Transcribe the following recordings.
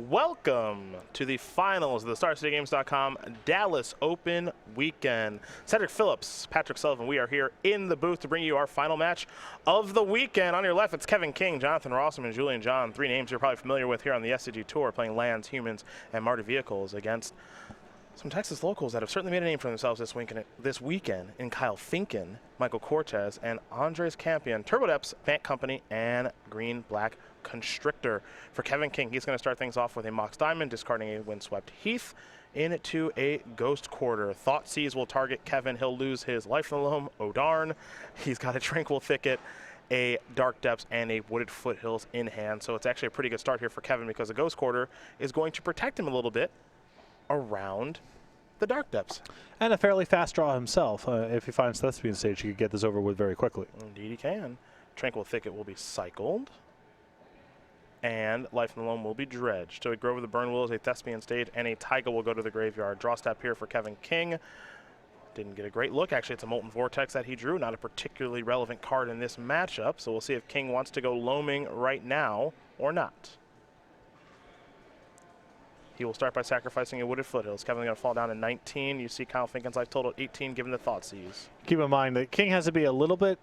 Welcome to the finals of the StarCityGames.com Dallas Open Weekend. Cedric Phillips, Patrick Sullivan, we are here in the booth to bring you our final match of the weekend. On your left, it's Kevin King, Jonathan Rosum, and Julian John. Three names you're probably familiar with here on the SCG Tour, playing lands, humans, and Marty vehicles against some Texas locals that have certainly made a name for themselves this weekend in Kyle Finken, Michael Cortez, and Andres Campion, TurboDepths, Fant Company, and Green-Black Constrictor. For Kevin King, he's going to start things off with a Mox Diamond, discarding a Windswept Heath into a Ghost Quarter. Thoughtseize will target Kevin. He'll lose his Life in the Loam. Oh darn. He's got a Tranquil Thicket, a Dark Depths, and a Wooded Foothills in hand. So it's actually a pretty good start here for Kevin because the Ghost Quarter is going to protect him a little bit around the Dark Depths. And a fairly fast draw himself. If he finds Thespian Stage, he could get this over with very quickly. Indeed he can. Tranquil Thicket will be cycled, and Life in the Loam will be dredged. So a Grove of the Burn Willows, a Thespian Stage, and a Taiga will go to the graveyard. Draw step here for Kevin King. Didn't get a great look. Actually, it's a Molten Vortex that he drew. Not a particularly relevant card in this matchup. So we'll see if King wants to go loaming right now or not. He will start by sacrificing a Wooded Foothills. Kevin's going to fall down to 19. You see Kyle Finken's life total 18, given the Thoughtseize. Keep in mind that King has to be a little bit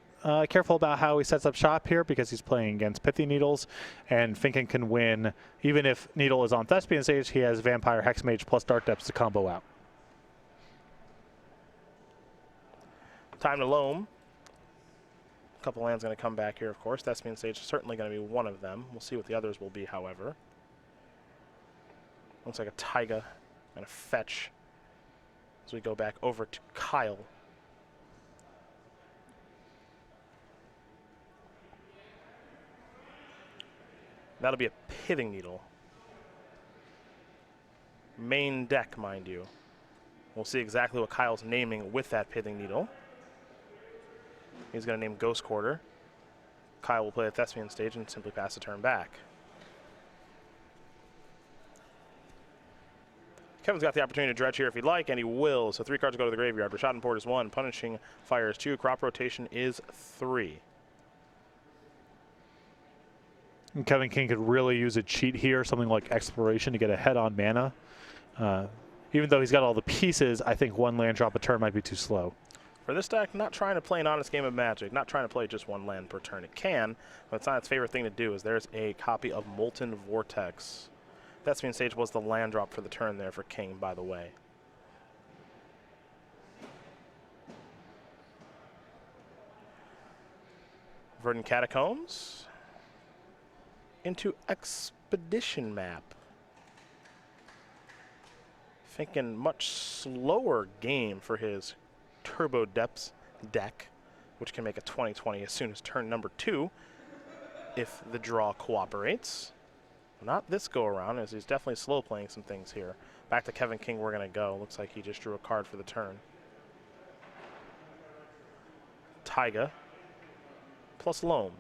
careful about how he sets up shop here because he's playing against Pithy Needles, and Finken can win. Even if Needle is on Thespian Stage, he has Vampire, Hexmage, plus Dark Depths to combo out. Time to loam. A couple lands going to come back here, of course. Thespian Stage is certainly going to be one of them. We'll see what the others will be, however. Looks like a Taiga and a Fetch as we go back over to Kyle. That'll be a Pithing Needle. Main deck, mind you. We'll see exactly what Kyle's naming with that Pithing Needle. He's going to name Ghost Quarter. Kyle will play a Thespian Stage and simply pass the turn back. Kevin's got the opportunity to dredge here if he'd like, and he will. So 3 cards go to the graveyard. Rashad Port is 1. Punishing Fire is 2. Crop Rotation is 3. And Kevin King could really use a cheat here, something like Exploration to get ahead on mana. Even though he's got all the pieces, I think one land drop a turn might be too slow. For this deck, not trying to play an honest game of Magic, not trying to play just one land per turn. It can, but it's not its favorite thing to do. Is there's a copy of Molten Vortex. Thespian Stage was the land drop for the turn there for King, by the way. Verdant Catacombs into Expedition Map. Thinking much slower game for his TurboDepths deck, which can make a 20/20 as soon as turn number 2 if the draw cooperates. Not this go around, as he's definitely slow playing some things here. Back to Kevin King we're going to go. Looks like he just drew a card for the turn. Taiga plus Loam.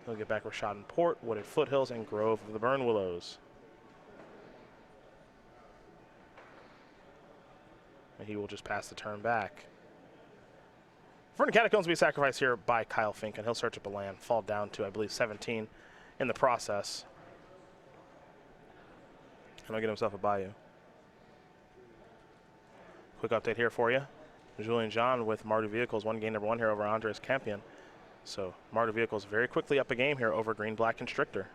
He'll get back Rashad Port, Wooded Foothills, and Grove of the Burn Willows. And he will just pass the turn back. Verdant Catacombs will be sacrificed here by Kyle Finken. He'll search up a land, fall down to, I believe, 17 in the process. And he'll get himself a Bayou. Quick update here for you. Julian John with Mardu Vehicles, game number 1 here over Andres Campion. So Mardu Vehicles very quickly up a game here over Green-Black Constrictor.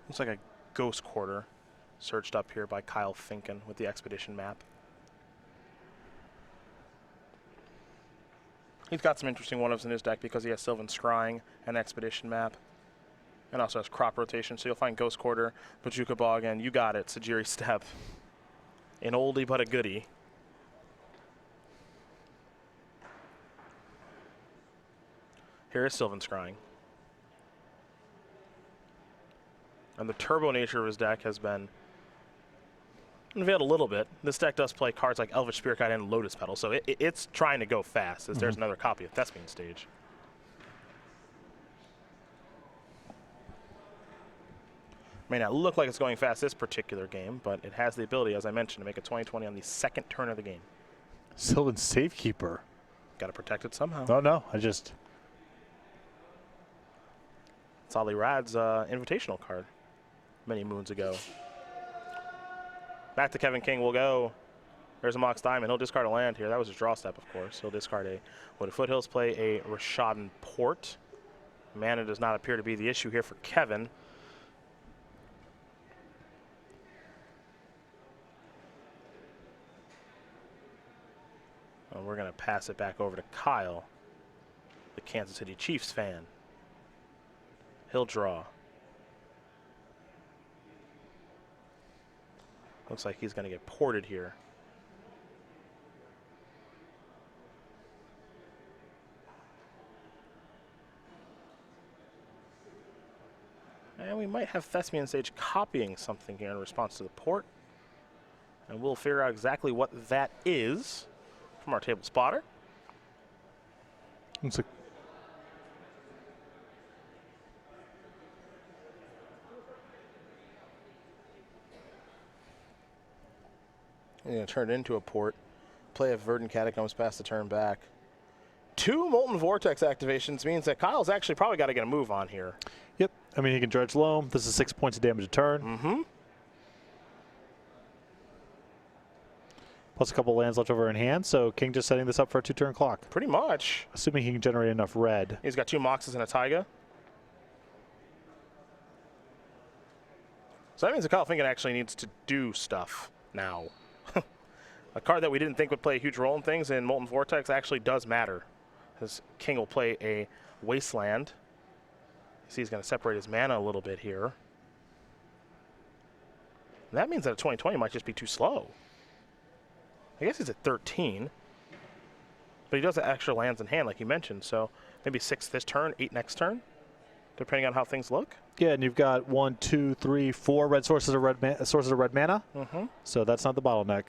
Looks like a Ghost Quarter searched up here by Kyle Finken with the Expedition Map. He's got some interesting one-ofs in his deck because he has Sylvan Scrying and Expedition Map, and also has Crop Rotation. So you'll find Ghost Quarter, Bajuka Bog, and you got it, Sajiri Step. An oldie but a goodie. Here is Sylvan Scrying. And the turbo nature of his deck has been unveiled a little bit. This deck does play cards like Elvish Spirit Guide and Lotus Petal, so it's trying to go fast, as there's another copy of Thespian Stage. May not look like it's going fast this particular game, but it has the ability, as I mentioned, to make a 20-20 on the second turn of the game. Sylvan Safekeeper. Got to protect it somehow. No, I just... It's Ali Rad's invitational card many moons ago. Back to Kevin King we'll go. There's a Mox Diamond. He'll discard a land here. That was his draw step, of course. He'll discard a Wooded Foothills, play a Rishadan Port. Mana does not appear to be the issue here for Kevin. And we're going to pass it back over to Kyle, the Kansas City Chiefs fan. He'll draw. Looks like he's going to get ported here. And we might have Thespian Sage copying something here in response to the port. And we'll figure out exactly what that is from our table spotter. Looks like You're going to turn it into a port. Play a Verdant Catacombs, pass the turn back. 2 Molten Vortex activations means that Kyle's actually probably got to get a move on here. Yep. I mean, he can Dredge Loam. This is 6 points of damage a turn. Mm-hmm. Plus a couple lands left over in hand, so King just setting this up for a 2-turn clock. Pretty much. Assuming he can generate enough red. He's got 2 Moxes and a Taiga. So that means that Kyle Finken actually needs to do stuff now. A card that we didn't think would play a huge role in things in Molten Vortex actually does matter. Because King will play a Wasteland. See, he's going to separate his mana a little bit here. And that means that a 2020 might just be too slow. I guess he's at 13. But he does have extra lands in hand, like you mentioned. So maybe 6 this turn, 8 next turn, depending on how things look. Yeah, and you've got 1, 2, 3, 4 red sources of red mana. Mm-hmm. So that's not the bottleneck.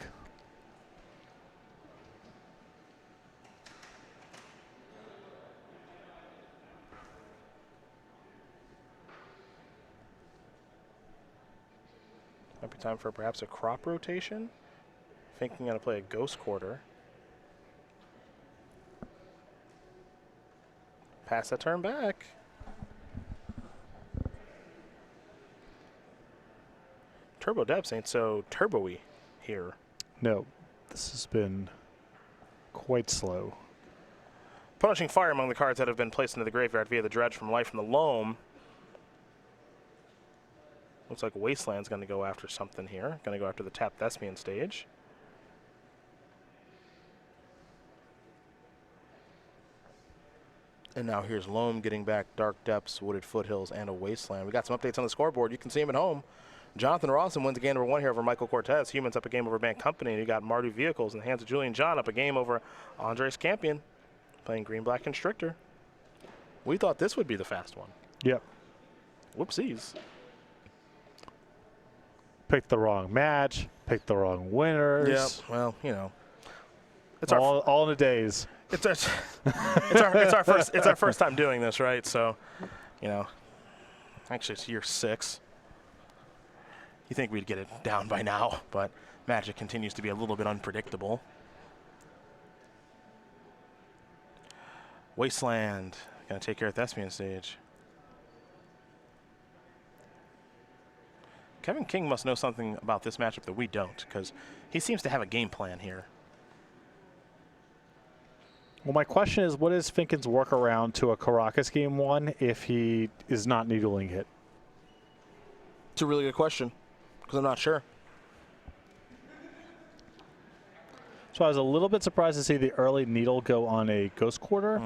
Might be time for perhaps a crop rotation. Thinking going to play a Ghost Quarter. Pass that turn back. Turbo Depths ain't so turbo-y here. No, this has been quite slow. Punishing Fire among the cards that have been placed into the graveyard via the Dredge from Life from the Loam. Looks like Wasteland's going to go after something here. Going to go after the Tap Thespian stage. And now here's Loam getting back Dark Depths, Wooded Foothills, and a Wasteland. We got some updates on the scoreboard. You can see them at home. Jonathan Rosum wins game number 1 here over Michael Cortez. Humans up a game over Band Company. And you got Mardu Vehicles in the hands of Julian John up a game over Andres Campion, playing Green Black Constrictor. We thought this would be the fast one. Yep. Whoopsies. Picked the wrong match. Picked the wrong winners. Yep. Well, you know, it's all in a daze. It's our first time doing this, right? So, you know, actually it's year 6. You think we'd get it down by now, but Magic continues to be a little bit unpredictable. Wasteland, gonna take care of Thespian stage. Kevin King must know something about this matchup that we don't, because he seems to have a game plan here. Well, my question is, what is Finken's workaround to a Caracas game 1 if he is not needling it? It's a really good question, because I'm not sure. So I was a little bit surprised to see the early needle go on a Ghost Quarter,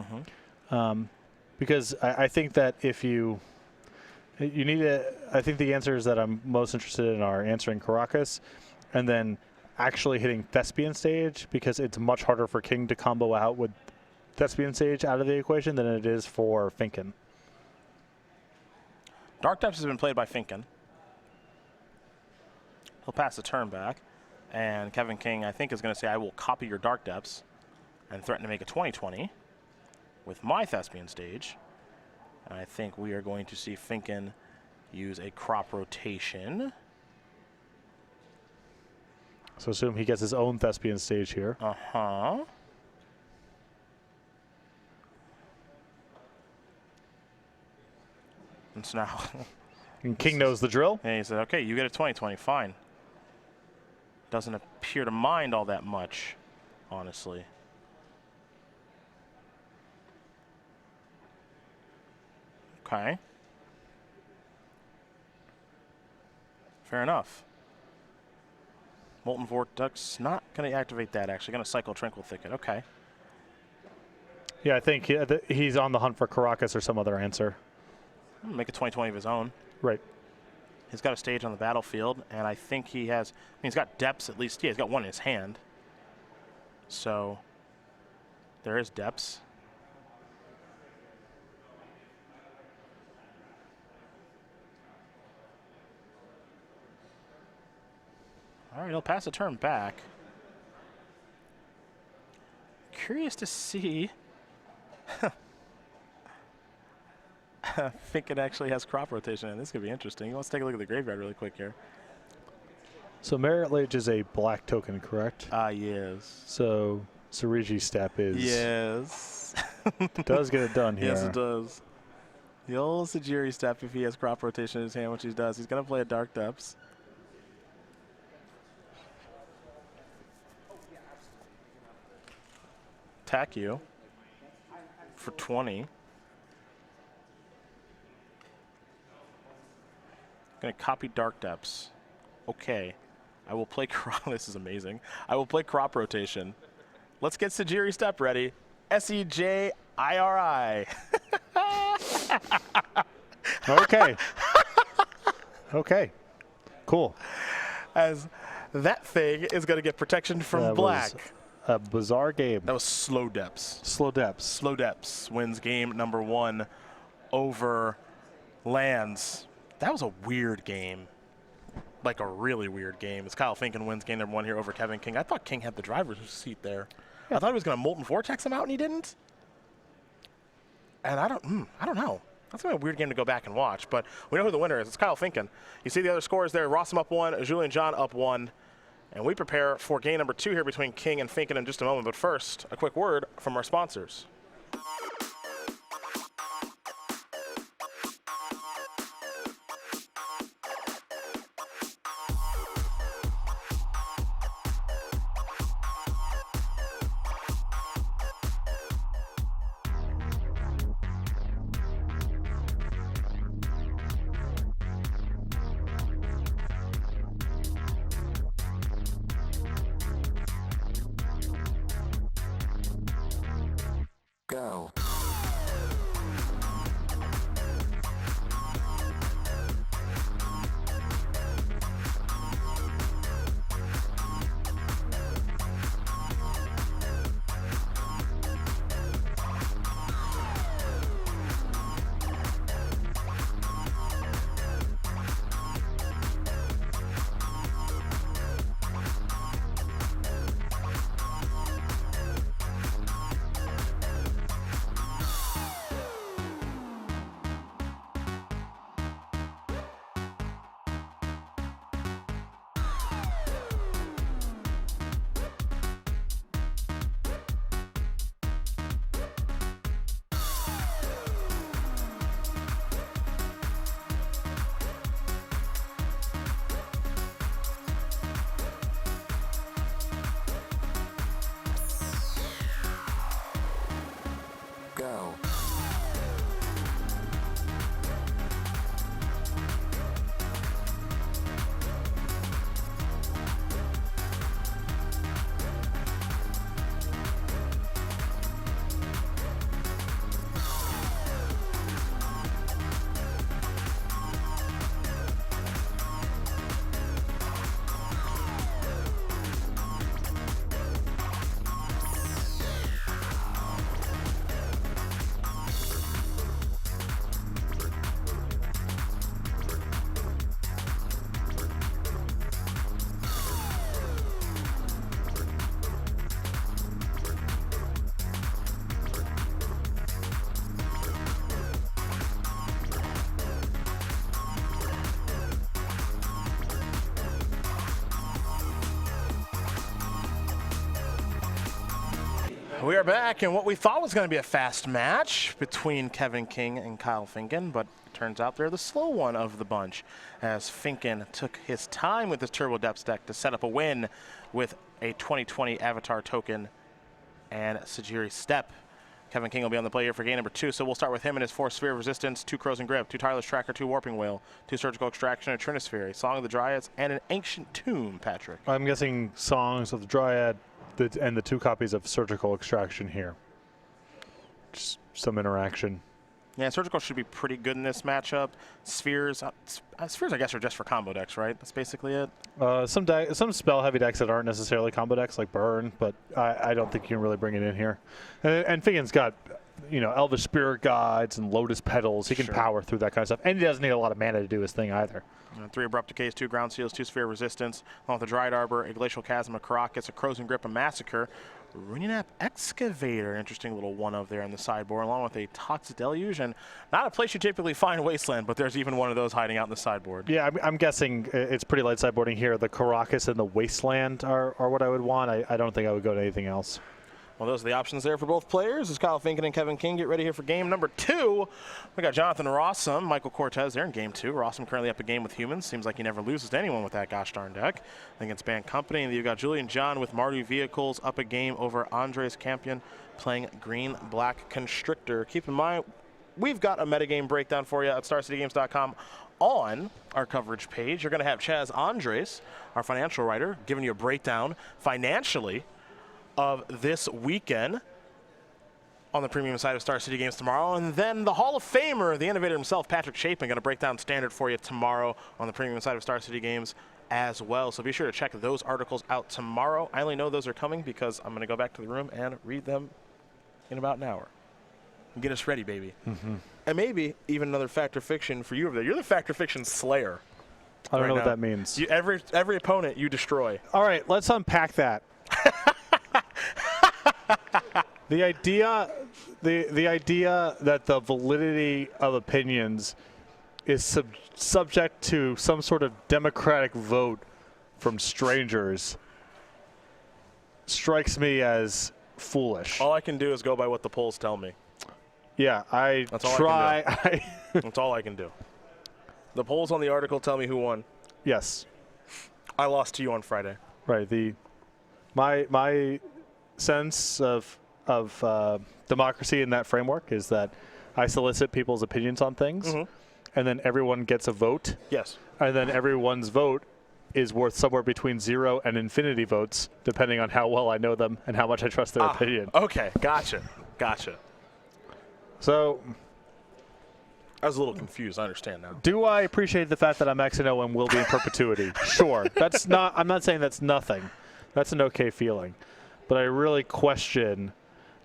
because I think that if you need to, I think the answers that I'm most interested in are answering Caracas and then actually hitting Thespian stage, because it's much harder for King to combo out with Thespian stage out of the equation than it is for Finken. Dark Depths has been played by Finken. He'll pass the turn back, and Kevin King, I think, is going to say, I will copy your Dark Depths and threaten to make a 20-20 with my Thespian stage. And I think we are going to see Finken use a crop rotation. So assume he gets his own Thespian stage here. Uh-huh. And so now... And King knows the drill. And he said, okay, you get a 20/20, fine. Doesn't appear to mind all that much, honestly. Okay. Fair enough. Molten Vortex, not going to activate that, actually. Going to cycle Tranquil Thicket. Okay. Yeah, I think he's on the hunt for Caracas or some other answer. Make a 20/20 of his own. Right. He's got a stage on the battlefield, and I think he has, I mean, he's got depths at least. Yeah, he's got one in his hand. So there is depths. All right, he'll pass a turn back. Curious to see. Finken actually has crop rotation, and this could be interesting. Let's take a look at the graveyard really quick here. So Merit Lage is a black token, correct? Yes. So Sarigi Step is... Yes. does get it done here. Yes, it does. The old Sajiri Step, if he has crop rotation in his hand, which he does, he's going to play a Dark Depths. Attack you for 20. Gonna copy Dark Depths. Okay. I will play this is amazing. I will play crop rotation. Let's get Sajiri Step ready. SCGDFW. Okay. Okay. Cool. As that thing is gonna get protection from That black. was a bizarre game. That was Slow Depths. Slow Depths. Slow Depths wins game number 1 over lands. That was a weird game. Like a really weird game. As Kyle Finken wins game number 1 here over Kevin King. I thought King had the driver's seat there. Yeah. I thought he was going to Molten Vortex him out, and he didn't. And I don't know. That's gonna be a weird game to go back and watch. But we know who the winner is. It's Kyle Finken. You see the other scores there. Rosum up 1, Julian John up 1. And we prepare for game number 2 here between King and Finken in just a moment. But first, a quick word from our sponsors. Go. We are back in what we thought was going to be a fast match between Kevin King and Kyle Finken, but it turns out they're the slow one of the bunch, as Finken took his time with his Turbo Depths deck to set up a win with a 2020 Avatar token and Sajiri Step. Kevin King will be on the play here for game number 2, so we'll start with him and his 4 Sphere of Resistance, 2 Crows and Grip, 2 Tireless Tracker, 2 Warping Wheel, 2 Surgical Extraction, a Trinisphere, a Song of the Dryads, and an Ancient Tomb, Patrick. I'm guessing Songs of the Dryad and the 2 copies of Surgical Extraction here. Just some interaction. Yeah, Surgical should be pretty good in this matchup. Spheres, Spheres I guess are just for combo decks, right? That's basically it. Some spell-heavy decks that aren't necessarily combo decks, like Burn, but I don't think you can really bring it in here. And Finken's got, Elvish Spirit Guides and Lotus Petals. He can power through that kind of stuff. And he doesn't need a lot of mana to do his thing either. 3 Abrupt Decays, 2 Ground Seals, 2 Sphere of Resistance, along with a Dryad Arbor, a Glacial Chasm, a Karakas, a Crows and Grip, a Massacre, Runionap Excavator, interesting little one-of there in the sideboard, along with a Toxic Deluge, and not a place you typically find Wasteland, but there's even one of those hiding out in the sideboard. Yeah, I'm guessing it's pretty light sideboarding here. The Karakas and the Wasteland are what I would want. I don't think I would go to anything else. Well, those are the options there for both players. As Kyle Finken and Kevin King get ready here for game number 2. We got Jonathan Rosum, Michael Cortez there in game 2. Rosum currently up a game with humans. Seems like he never loses to anyone with that gosh darn deck against Band Company. And you've got Julian John with Mardu Vehicles up a game over Andres Campion playing Green-Black Constrictor. Keep in mind, we've got a metagame breakdown for you at StarCityGames.com on our coverage page. You're going to have Chaz Andres, our financial writer, giving you a breakdown financially of this weekend on the premium side of Star City Games tomorrow. And then the Hall of Famer, the innovator himself, Patrick Chapin, going to break down Standard for you tomorrow on the premium side of Star City Games as well. So be sure to check those articles out tomorrow. I only know those are coming because I'm going to go back to the room and read them in about an hour. And get us ready, baby. And maybe even another Fact or Fiction for you over there. You're the Fact or Fiction slayer. I don't know what that means. Every opponent you destroy. All right, let's unpack that. The idea that the validity of opinions is subject to some sort of democratic vote from strangers strikes me as foolish. All I can do is go by what the polls tell me. Yeah, That's all I can do. The polls on the article tell me who won. Yes. I lost to you on Friday. Right. My sense of democracy in that framework is that I solicit people's opinions on things, and then everyone gets a vote. Yes. And then everyone's vote is worth somewhere between 0 and infinity votes, depending on how well I know them and how much I trust their opinion. Okay, gotcha. So I was a little confused. I understand now. do I appreciate the fact that I'm X and O and will be in perpetuity? Sure. I'm not saying that's nothing. That's an okay feeling. But I really question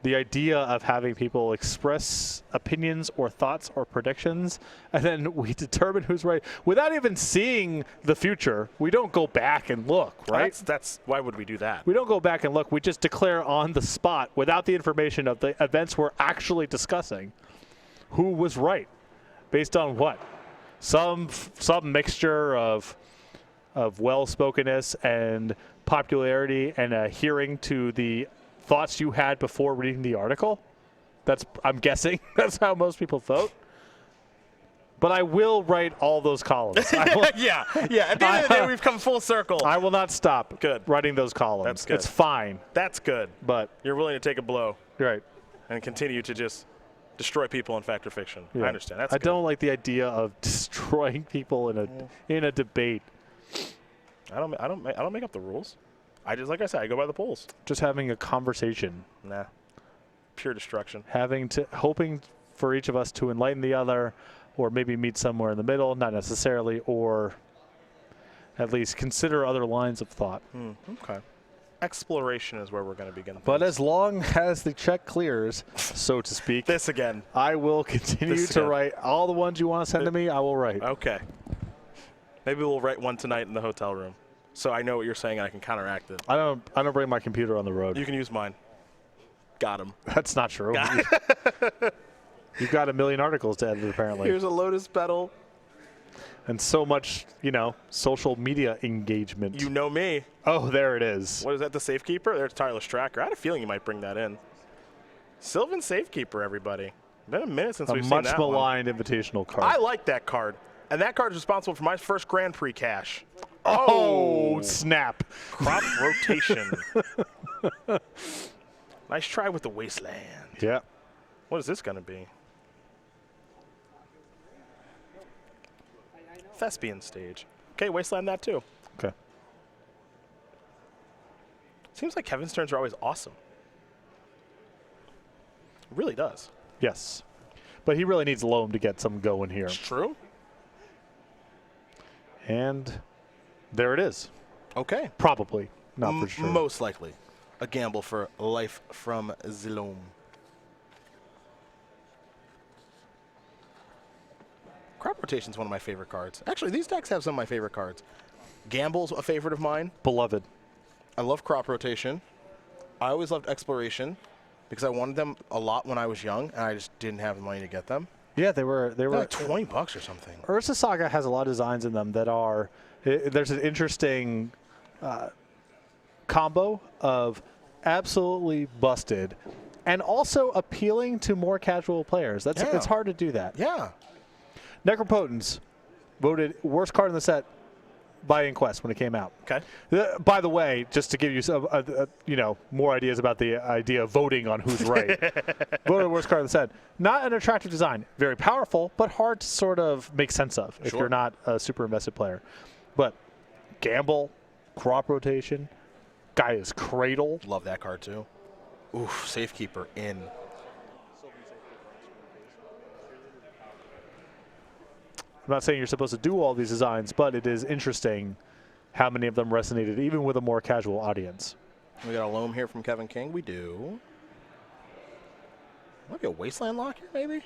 the idea of having people express opinions or thoughts or predictions, and then we determine who's right without even seeing the future. We don't go back and look, right? That's why would we do that? We don't go back and look. We just declare on the spot, without the information of the events we're actually discussing, who was right, based on what? Some mixture of well-spokenness and popularity and adhering to the thoughts you had before reading the article. I'm guessing that's how most people vote. But I will write all those columns. Yeah. At the end of the day, we've come full circle. I will not stop writing those columns. That's good. It's fine. That's good. But you're willing to take a blow. Right. And continue to just destroy people in Fact or Fiction. Yeah. I understand. That's I good. don't like the idea of destroying people in a debate. I don't make up the rules. Like I said, I go by the polls. Just having a conversation. Nah. Pure destruction. Hoping for each of us to enlighten the other, or maybe meet somewhere in the middle, not necessarily, or at least consider other lines of thought. Okay. Exploration is where we're going to begin. But as long as the check clears, so to speak, this again, I will continue to write all the ones you want to send to me. I will write. Okay. Maybe we'll write one tonight in the hotel room, so I know what you're saying and I can counteract it. I don't bring my computer on the road. You can use mine. Got him. That's not true. You've got a million articles to edit, apparently. Here's a Lotus Petal. And so much, social media engagement. You know me. Oh, there it is. What is that, the Safekeeper? There's Tireless Tracker. I had a feeling you might bring that in. Sylvan Safekeeper, everybody. Been a minute since we've seen much that one. maligned invitational card. I like that card. And that card is responsible for my first Grand Prix cash. Oh, snap. Crop rotation. Nice try with the Wasteland. Yeah. What is this going to be? Thespian stage. Okay, Wasteland that too. Okay. Seems like Kevin's turns are always awesome. It really does. Yes. But he really needs Loam to get some going here. It's true. And there it is. Okay. Probably. Not for sure. Most likely. A gamble for life from Zilom. Crop Rotation is one of my favorite cards. Actually, these decks have some of my favorite cards. Gamble's a favorite of mine. Beloved. I love Crop Rotation. I always loved Exploration because I wanted them a lot when I was young, and I just didn't have the money to get them. Yeah, they were Like $20 or something. Ursa Saga has a lot of designs in them that are there's an interesting combo of absolutely busted and also appealing to more casual players. It's hard to do that. Yeah. Necropotence voted worst card in the set by Inquest when it came out. Okay. By the way, just to give you some, more ideas about the idea of voting on who's right. Voted worst card in the set. Not an attractive design. Very powerful, but hard to sort of make sense of if you're not a super invested player. But Gamble, Crop Rotation, Gaia's Cradle. Love that card too. Oof, Safekeeper in. I'm not saying you're supposed to do all these designs, but it is interesting how many of them resonated even with a more casual audience. We got a Loam here from Kevin King. We do. Might be a Wasteland lock here, maybe?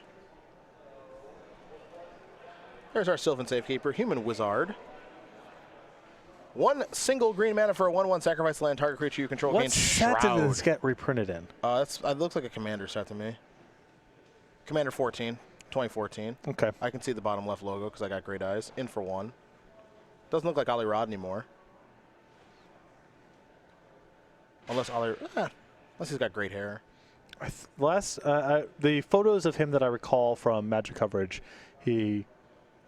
There's our Sylvan Safekeeper, Human Wizard. One single green mana for a 1/1 sacrifice land, target creature you control gains Shroud. What set did this get reprinted in? It looks like a Commander set to me. Commander 14. 2014. Okay. I can see the bottom left logo because I got great eyes. In for one. Doesn't look like Ali Rod anymore. Unless he's got great hair. The photos of him that I recall from Magic coverage, he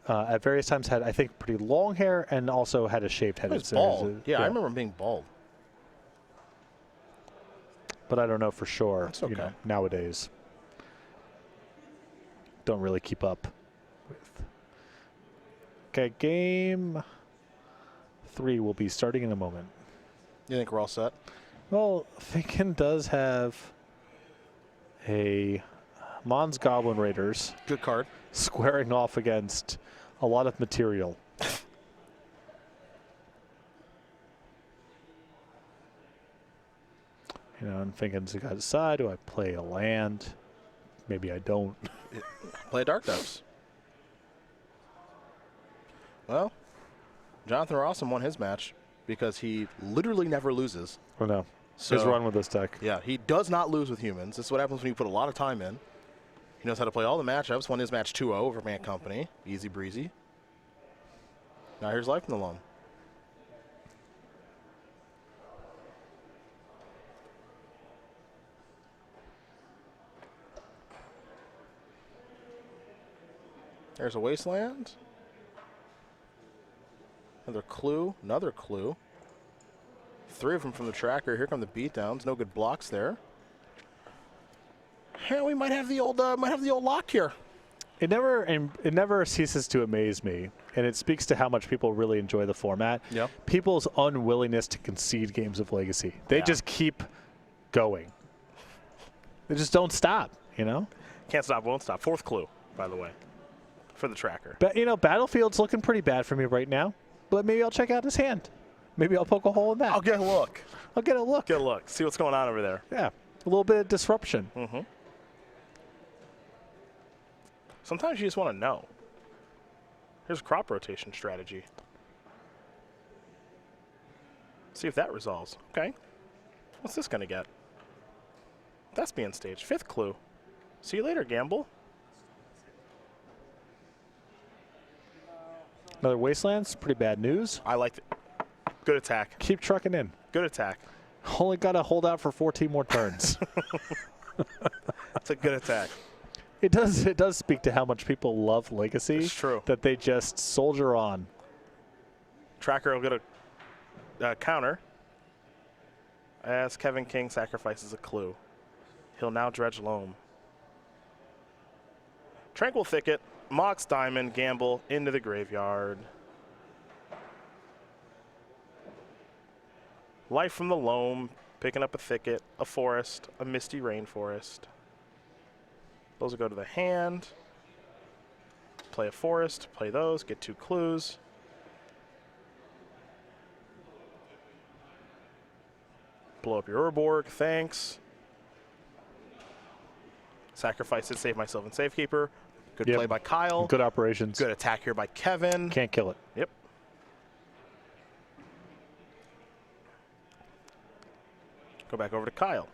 at various times had, I think, pretty long hair and also had a shaved head. He was bald. Yeah, I remember him being bald. But I don't know for sure. That's okay. Nowadays. Don't really keep up with. Okay, game 3 will be starting in a moment. You think we're all set? Well, Finken does have a Mons Goblin Raiders. Good card. Squaring off against a lot of material. And Finken's got to decide, do I play a land? Maybe I don't. Play Dark Depths. Well, Jonathan Rosum won his match because he literally never loses. Oh, no. So, his run with this deck. Yeah, he does not lose with humans. This is what happens when you put a lot of time in. He knows how to play all the matchups. Won his match 2-0 over Man Company. Easy breezy. Now here's Life in the Loam. There's a Wasteland. Another clue. Another clue. 3 of them from the tracker. Here come the beatdowns. No good blocks there. Yeah, we might have the old lock here. It never ceases to amaze me, and it speaks to how much people really enjoy the format. Yep. People's unwillingness to concede games of Legacy. They just keep going. They just don't stop. Can't stop, won't stop. 4th clue, by the way, for the tracker. But Battlefield's looking pretty bad for me right now. But maybe I'll check out his hand. Maybe I'll poke a hole in that. I'll get a look. I'll get a look. Get a look. See what's going on over there. Yeah, a little bit of disruption. Mm-hmm. Sometimes you just want to know. Here's a Crop Rotation strategy. See if that resolves. Okay. What's this going to get? Thespian stage. 5th clue. See you later, Gamble. Another Wastelands. Pretty bad news. I like it. Good attack. Keep trucking in. Good attack. Only got to hold out for 14 more turns. It's a good attack. It does speak to how much people love Legacy. It's true. That they just soldier on. Tracker will get a counter as Kevin King sacrifices a clue. He'll now dredge loam. Tranquil Thicket, Mox Diamond, gamble into the graveyard. Life from the loam, picking up a thicket, a forest, a misty rainforest. Those will go to the hand. Play a forest, play those, get 2 clues. Blow up your Urborg, thanks. Sacrifice it, save myself and Safekeeper. Good play by Kyle. Good operations. Good attack here by Kevin. Can't kill it. Yep. Go back over to Kyle.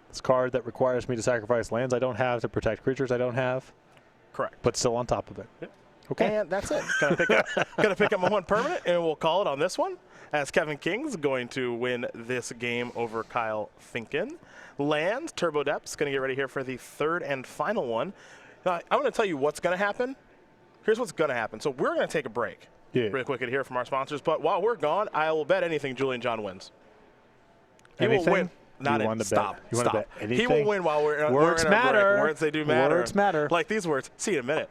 This card that requires me to sacrifice lands I don't have to protect creatures I don't have. Correct. But still on top of it. Yep. Okay. And that's it. Gonna pick up my 1 permanent, and we'll call it on this one. As Kevin King's going to win this game over Kyle Finken. Land, Turbo Depths, gonna get ready here for the 3rd and final one. Now, I'm gonna tell you what's gonna happen. Here's what's gonna happen. So we're gonna take a break really quick to hear from our sponsors. But while we're gone, I will bet anything Julian John wins. He will win. Not in. Stop. Stop. He will win while we're in a break. Words, they do matter. Words matter. Like these words. See you in a minute.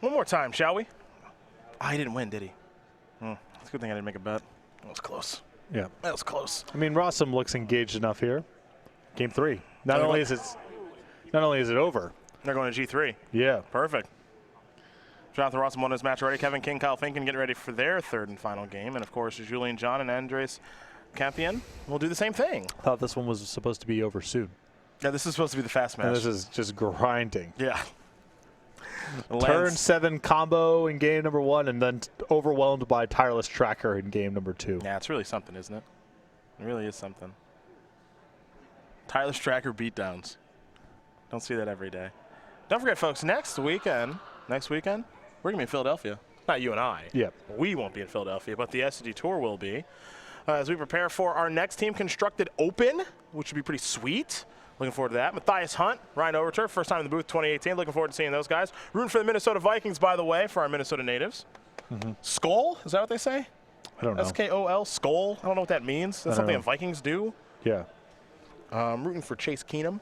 One more time, shall we? Oh, he didn't win, did he? It's a good thing I didn't make a bet. That was close. Yeah. That was close. I mean, Rosum looks engaged enough here. Game 3. Not only is it over. They're going to G3. Yeah. Perfect. Jonathan Rosum won his match already. Kevin King, Kyle Finken getting ready for their 3rd and final game. And, of course, Julian John and Andres Campion will do the same thing. I thought this one was supposed to be over soon. Yeah, this is supposed to be the fast match. And this is just grinding. Yeah. Turn 7 combo in game number 1 and then overwhelmed by Tireless Tracker in game number 2. Yeah, it's really something, isn't it? It really is something. Tireless Tracker beatdowns. Don't see that every day. Don't forget, folks, next weekend, we're going to be in Philadelphia. Not you and I. Yeah. We won't be in Philadelphia, but the SCG Tour will be. As we prepare for our next Team Constructed Open, which would be pretty sweet. Looking forward to that. Matthias Hunt, Ryan Overturf, first time in the booth 2018. Looking forward to seeing those guys. Rooting for the Minnesota Vikings, by the way, for our Minnesota natives. Skull, is that what they say? I don't know. S-K-O-L, Skull. I don't know what that means. That's something Vikings do. Yeah. I'm rooting for Chase Keenum.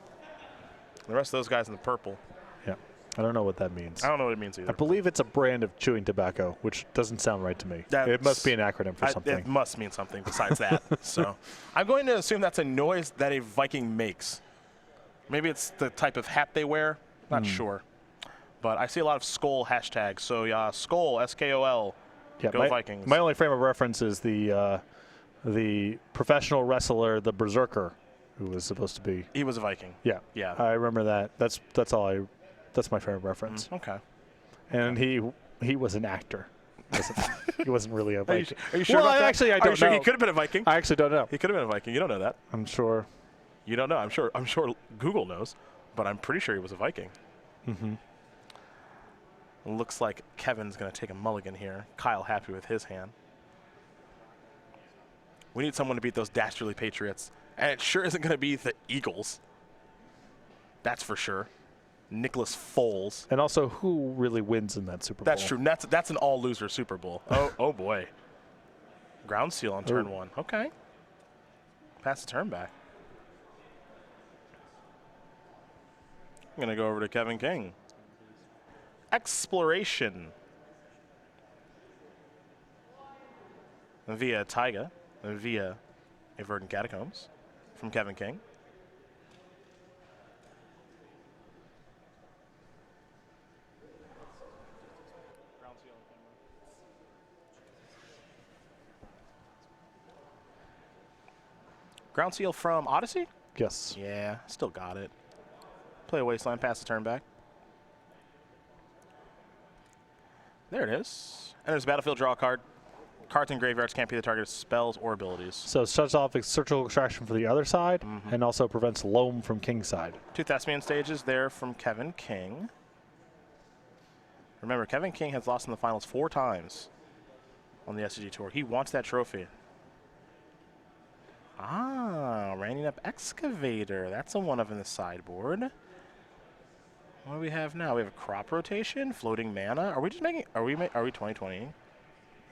The rest of those guys in the purple. Yeah. I don't know what that means. I don't know what it means either. I believe it's a brand of chewing tobacco, which doesn't sound right to me. It must be an acronym for something. It must mean something besides that. So I'm going to assume that's a noise that a Viking makes. Maybe it's the type of hat they wear. Not sure. But I see a lot of Skull hashtags. So yeah, Skull, S-K-O-L. Yeah, Go Vikings. My only frame of reference is the professional wrestler, the Berserker, who was supposed to be. He was a Viking. Yeah. Yeah. I remember that. That's my frame of reference. Okay. And he was an actor. He wasn't really a Viking. Are you sure well, about that? Actually, I don't know. Sure he could have been a Viking? I actually don't know. He could have been a Viking. You don't know that. I'm sure. You don't know. I'm sure Google knows, but I'm pretty sure he was a Viking. Looks like Kevin's going to take a mulligan here. Kyle happy with his hand. We need someone to beat those dastardly Patriots. And it sure isn't going to be the Eagles. That's for sure. Nicholas Foles. And also, who really wins in that Super Bowl? That's true. That's an all-loser Super Bowl. Oh boy. Ground seal on turn 1. Okay. Pass the turn back. I'm going to go over to Kevin King. Exploration. Via Taiga. Via a Verdant Catacombs from Kevin King. Ground seal from Odyssey? Yes. Yeah, still got it. Play a Wasteland, pass the turn back. There it is. And there's a battlefield, draw a card. Cards in graveyards can't be the target of spells or abilities. So it shuts off Surgical Extraction for the other side and also prevents Loam from King's side. 2 Thespian stages there from Kevin King. Remember, Kevin King has lost in the finals 4 times on the SCG Tour. He wants that trophy. Ah, Raining Up Excavator. That's a one-of in the sideboard. What do we have now? We have a crop rotation, floating mana. Are we just making? Are we 2020?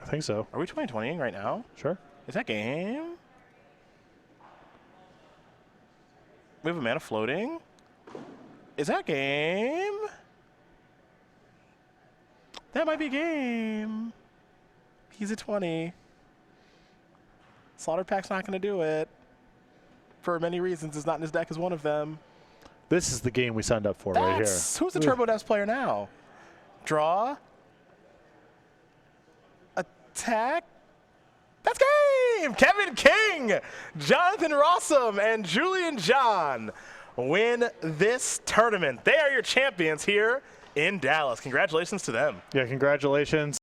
I think so. Are we 2020 right now? Sure. Is that game? We have a mana floating. Is that game? That might be game. He's a 20. Slaughter Pack's not going to do it. For many reasons, it's not in his deck as one of them. This is the game we signed up for right here. Who's the Turbo Devs player now? Draw. Attack. That's game! Kevin King, Jonathan Rosum, and Julian John win this tournament. They are your champions here in Dallas. Congratulations to them. Yeah, congratulations.